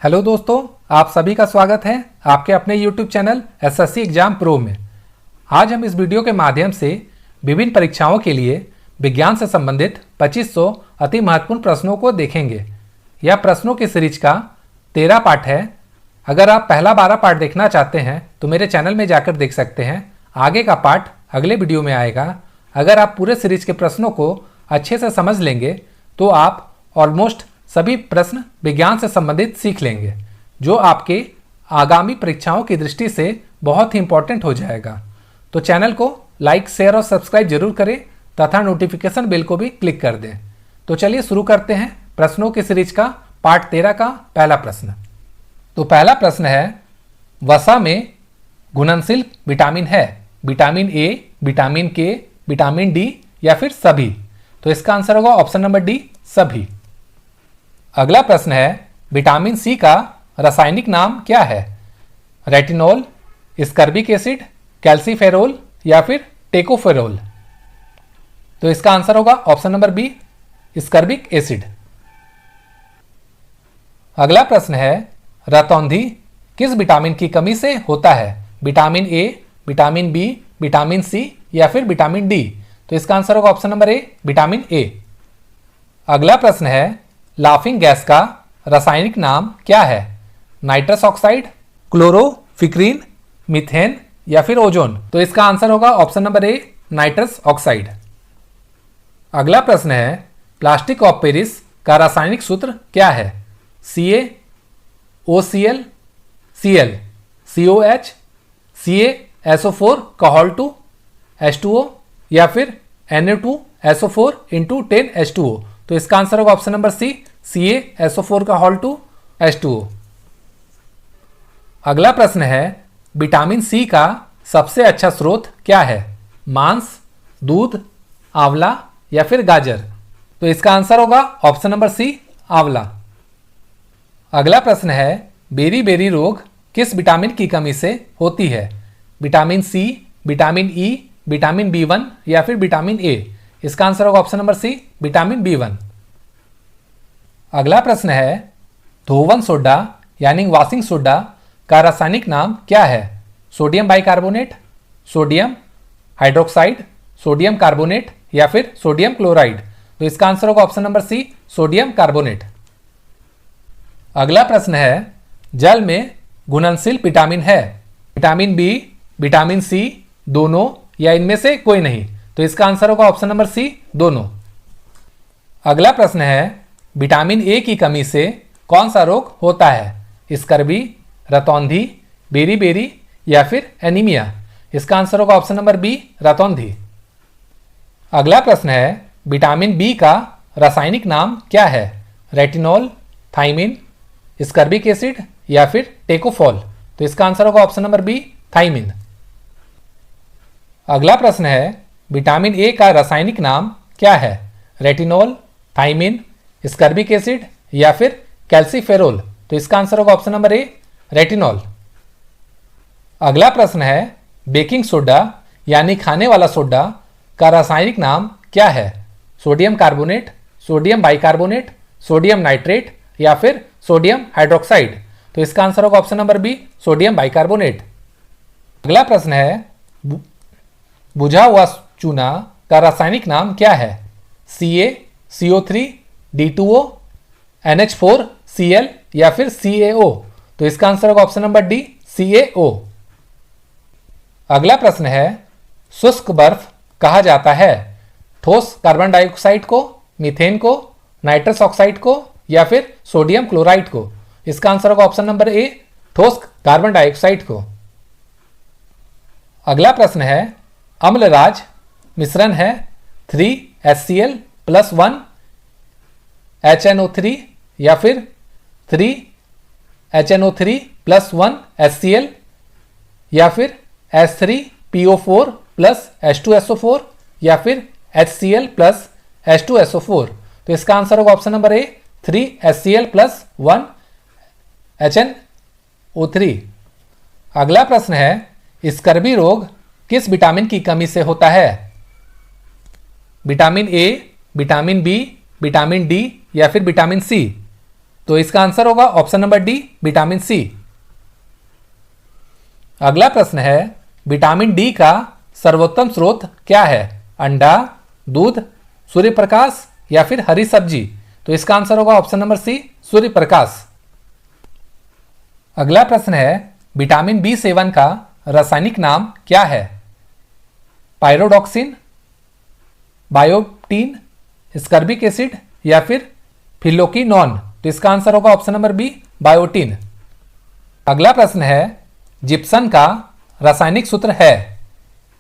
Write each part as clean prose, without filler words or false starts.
Hello दोस्तों, आप सभी का स्वागत है आपके अपने YouTube channel SSC exam pro में। आज हम इस वीडियो के माध्यम से विभिन्न परीक्षाओं के लिए विज्ञान से संबंधित 2500 अति महत्वपूर्ण प्रश्नों को देखेंगे। यह प्रश्नों की सीरीज का 13 पार्ट है। अगर आप पहला 12 पार्ट देखना चाहते हैं तो मेरे चैनल में जाकर देख सकते हैं। आगे का पार्ट अगले वीडियो में आएगा। अगर आप पूरे सीरीज के प्रश्नों को अच्छे से समझ लेंगे तो आप ऑलमोस्ट सभी प्रश्न विज्ञान से संबंधित सीख लेंगे, जो आपके आगामी परीक्षाओं की दृष्टि से बहुत ही इंपॉर्टेंट हो जाएगा। तो चैनल को लाइक, शेयर और सब्सक्राइब जरूर करें तथा नोटिफिकेशन बेल को भी क्लिक कर दें। तो चलिए शुरू करते हैं प्रश्नों की सीरीज का पार्ट 13 का पहला प्रश्न। तो पहला प्रश्न है, वसा में घुलनशील विटामिन है? Vitamin A, vitamin K, vitamin D या फिर सभी? तो इसका आंसर होगा ऑप्शन नंबर डी, सभी। अगला प्रश्न है, विटामिन सी का रासायनिक नाम क्या है? रेटिनॉल, स्कर्बिक एसिड, कैल्सीफेरोल या फिर टेकोफेरोल? तो इसका आंसर होगा ऑप्शन नंबर बी, स्कर्बिक एसिड। अगला प्रश्न है, रतौंधी किस विटामिन की कमी से होता है? Vitamin A, vitamin B, vitamin C या फिर विटामिन डी? तो इसका आंसर होगा option number A, vitamin A. अगला प्रश्न है, लाफिंग गैस का रासायनिक नाम क्या है? नाइट्रस ऑक्साइड, क्लोरोफिक्रीन, मीथेन या फिर ओजोन? तो इसका आंसर होगा ऑप्शन नंबर ए, नाइट्रस ऑक्साइड। अगला प्रश्न है, प्लास्टिक ऑफ पेरिस का रासायनिक सूत्र क्या है? Ca, OCl, Cl, COH, CaSO4 का होल 2 H2O या फिर Na2SO4 इंटू 10 H2O? तो इसका आंसर होगा ऑप्शन नंबर सी, CaSO4 का होल 2 H2O। अगला प्रश्न है, विटामिन सी का सबसे अच्छा स्रोत क्या है? मांस, दूध, आंवला या फिर गाजर? तो इसका आंसर होगा ऑप्शन नंबर सी, आंवला। अगला प्रश्न है, बेरी बेरी रोग किस विटामिन की कमी से होती है? Vitamin C, vitamin E, vitamin B1 या फिर विटामिन ए? इसका आंसर होगा option number C, vitamin B1। अगला प्रश्न है, धोवन सोडा यानी वॉशिंग सोडा का रासायनिक नाम क्या है? Sodium bicarbonate, sodium hydroxide, sodium carbonate या फिर सोडियम क्लोराइड? तो इसका आंसर होगा option number C, sodium carbonate. अगला प्रश्न है, जल में घुलनशील विटामिन है? विटामिन बी, विटामिन सी, दोनों या इनमें से कोई नहीं? तो इसका आंसर होगा ऑप्शन नंबर सी, दोनों। अगला प्रश्न है, विटामिन ए की कमी से कौन सा रोग होता है? स्कर्वी, रतौंधी, बेरी बेरी या फिर एनीमिया? इसका आंसर होगा ऑप्शन नंबर बी, रतौंधी। अगला प्रश्न है, विटामिन बी का रासायनिक नाम क्या है? रेटिनॉल, थाइमिन, स्कर्बिक एसिड या फिर टेकोफॉल? तो इसका आंसर होगा ऑप्शन नंबर बी, थाइमिन। अगला प्रश्न है, विटामिन ए का रासायनिक नाम क्या है? रेटिनॉल, थाइमिन, स्कर्बिक एसिड या फिर कैल्सीफेरोल? तो इसका आंसर होगा ऑप्शन नंबर ए, रेटिनॉल। अगला प्रश्न है, बेकिंग सोडा यानी खाने वाला सोडा का रासायनिक नाम क्या है? Sodium carbonate, sodium bicarbonate, sodium nitrate या फिर सोडियम हाइड्रोक्साइड? तो इसका आंसर होगा option number B, sodium bicarbonate. अगला प्रश्न है, बुझा हुआ चूना का रासायनिक नाम क्या है? CaCO3, D2O, NH4Cl या फिर CaO? तो इसका आंसर होगा ऑप्शन नंबर डी, CaO। अगला प्रश्न है, शुष्क बर्फ कहा जाता है? ठोस कार्बन डाइऑक्साइड को, मीथेन को, नाइट्रस ऑक्साइड को या फिर सोडियम क्लोराइड को? इसका आंसर होगा ऑप्शन नंबर ए, ठोस कार्बन डाइऑक्साइड को। अगला प्रश्न है, अम्लराज मिश्रण है 3HCl + 1 HNO3 या फिर 3HNO3 + 1 HCl या फिर H3PO4 + H2SO4 या फिर HCl + H2SO4? तो इसका आंसर होगा ऑप्शन नंबर ए, 3HCl + 1 HNO3। अगला प्रश्न है, स्कर्वी रोग किस विटामिन की कमी से होता है? Vitamin A, vitamin B, vitamin D या फिर विटामिन सी? तो इसका आंसर होगा option number D, vitamin C. अगला प्रश्न है, विटामिन डी का सर्वोत्तम स्रोत क्या है? अंडा, दूध, सूर्य प्रकाश या फिर हरी सब्जी? तो इसका आंसर होगा ऑप्शन नंबर सी, सूर्य प्रकाश। अगला प्रश्न है, विटामिन बी7 का रासायनिक नाम क्या है? पायरोडॉक्सिन, बायोटीन, स्कर्बिक एसिड या फिर फिलोकिनोन? तो इसका आंसर होगा ऑप्शन नंबर बी, बायोटीन। अगला प्रश्न है, जिप्सम का रासायनिक सूत्र है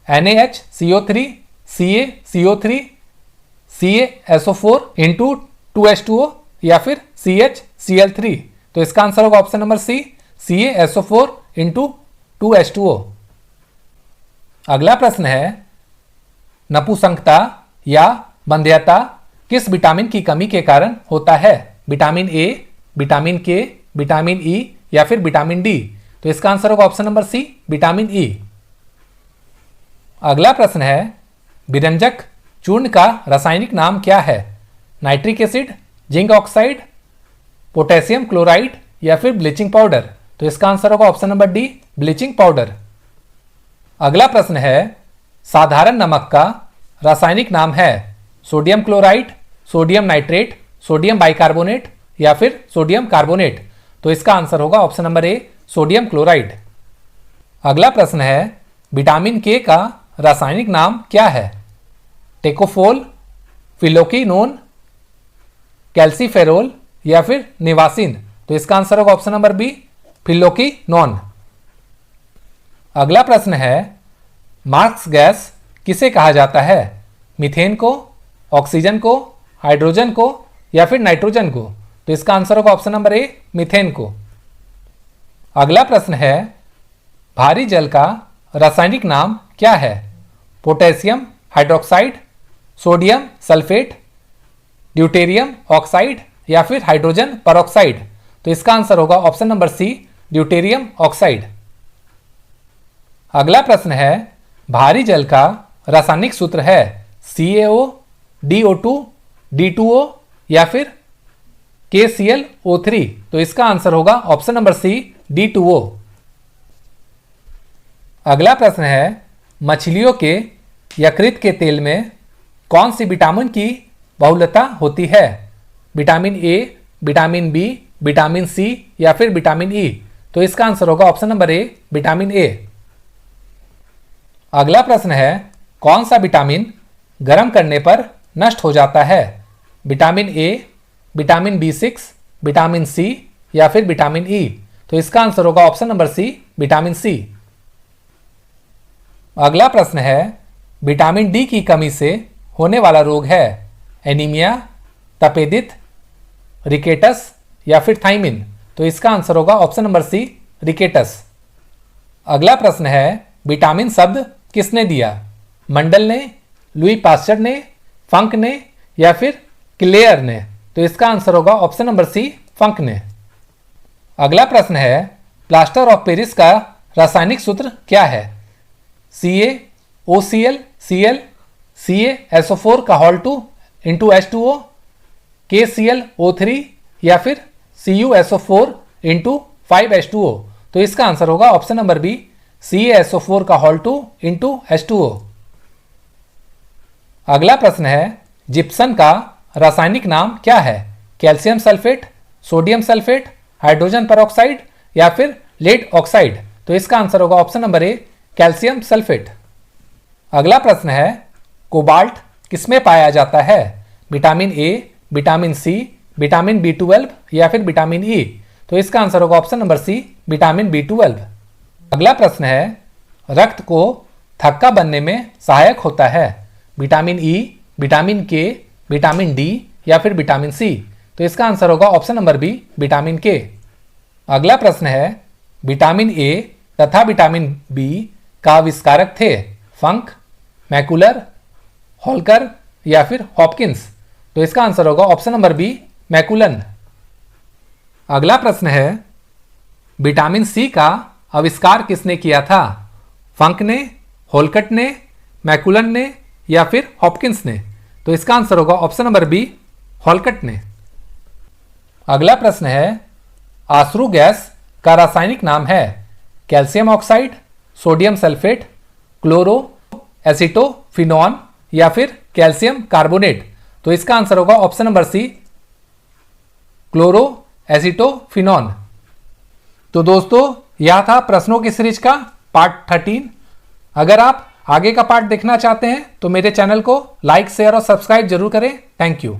NaHCO3, CaCO3, CaSO4 into 2H2O या फिर CHCl3? तो इसका आंसर होगा ऑप्शन नंबर सी, CaSO4 इंटू 2H2O। अगला प्रश्न है, नपुंसकता या बंध्यता किस विटामिन की कमी के कारण होता है? Vitamin A, vitamin K, vitamin E या फिर विटामिन डी? तो इसका आंसर होगा option number C, vitamin E. अगला प्रश्न है, विरंजक चूर्ण का रासायनिक नाम क्या है? Nitric acid, zinc oxide, potassium chloride या फिर ब्लीचिंग पाउडर? तो इसका आंसर होगा option number D, bleaching powder. अगला प्रश्न है, साधारण नमक का रासायनिक नाम है sodium chloride, sodium nitrate, sodium bicarbonate या फिर सोडियम कार्बोनेट? तो इसका आंसर होगा ऑप्शन नंबर ए, सोडियम क्लोराइड। अगला प्रश्न है, विटामिन के का रासायनिक नाम क्या है? टेकोफोल, फिलोकिनोन, कैल्सीफेरोल या फिर निवासिन? तो इसका आंसर होगा ऑप्शन नंबर बी, फिलोकिनोन। अगला प्रश्न है, मार्क्स गैस किसे कहा जाता है? मीथेन को, ऑक्सीजन को, हाइड्रोजन को या फिर नाइट्रोजन को? तो इसका आंसर होगा ऑप्शन नंबर ए, मीथेन को। अगला प्रश्न है, भारी जल का रासायनिक नाम क्या है? Potassium hydroxide, sodium sulphate, deuterium oxide या फिर हाइड्रोजन परऑक्साइड? तो इसका आंसर होगा option number C, deuterium oxide. अगला प्रश्न है, भारी जल का रासायनिक सूत्र है CaO, DO2, D2O या फिर KClO3? तो इसका आंसर होगा ऑप्शन नंबर सी, D2O। अगला प्रश्न है, मछलियों के यकृत के तेल में कौन सी विटामिन की बहुलता होती है? Vitamin A, vitamin B, vitamin C या फिर विटामिन ई? तो इसका आंसर होगा option number A, vitamin A. अगला प्रश्न है, कौन सा विटामिन गर्म करने पर नष्ट हो जाता है? Vitamin A, vitamin B6, vitamin C या फिर विटामिन ई? तो इसका आंसर होगा option number C, vitamin C. अगला प्रश्न है, विटामिन डी की कमी से होने वाला रोग है एनीमिया, तपेदिक, रिकेटस या फिर थाइमिन? तो इसका आंसर होगा ऑप्शन नंबर सी, रिकेटस। अगला प्रश्न है, विटामिन शब्द किसने दिया? मंडल ने, लुई पास्चर ने, फंक ने या फिर क्लेयर ने? तो इसका आंसर होगा ऑप्शन नंबर सी, फंक ने। अगला प्रश्न है, प्लास्टर ऑफ पेरिस का रासायनिक सूत्र क्या है? CaOCl, Cl, CaSO4 का होल 2 इंटू H2O, KClO3 या फिर CuSO4 इंटू 5H2O? तो इसका आंसर होगा ऑप्शन नंबर बी, CaSO4 का होल 2 इंटू H2O। अगला प्रश्न है, जिप्सम का रासायनिक नाम क्या है? Calcium sulphate, sodium sulphate, hydrogen peroxide या फिर लेड ऑक्साइड? तो इसका आंसर होगा option number A, calcium sulphate. अगला प्रश्न है, कोबाल्ट किसमें पाया जाता है? Vitamin A, vitamin C, vitamin B12 या फिर विटामिन ई? तो इसका आंसर होगा option number C, vitamin B12। अगला प्रश्न है, रक्त को थक्का बनने में सहायक होता है vitamin E, vitamin K, vitamin D या फिर विटामिन सी? तो इसका आंसर होगा ऑप्शन नंबर बी, विटामिन के। अगला प्रश्न है, विटामिन ए तथा विटामिन बी का आविष्कारक थे फंक, मैकुलर, हॉलकर या फिर हॉपकिंस? तो इसका आंसर होगा ऑप्शन नंबर बी, मैकुलन। अगला प्रश्न है, विटामिन सी का आविष्कार किसने किया था? फंक ने, होलकट ने, मैकुलन ने या फिर हॉपकिंस ने? तो इसका आंसर होगा ऑप्शन नंबर बी, हॉलकट ने। अगला प्रश्न है, आसरू गैस का रासायनिक नाम है calcium oxide, sodium sulphate, chloroacetophenone या फिर कैल्शियम कार्बोनेट। तो इसका आंसर होगा option number C, chloroacetophenone. तो दोस्तों यह था प्रश्नों की सीरीज का पार्ट 13। अगर आप आगे का पार्ट देखना चाहते हैं तो मेरे चैनल को लाइक, शेयर और सब्सक्राइब जरूर करें। Thank you.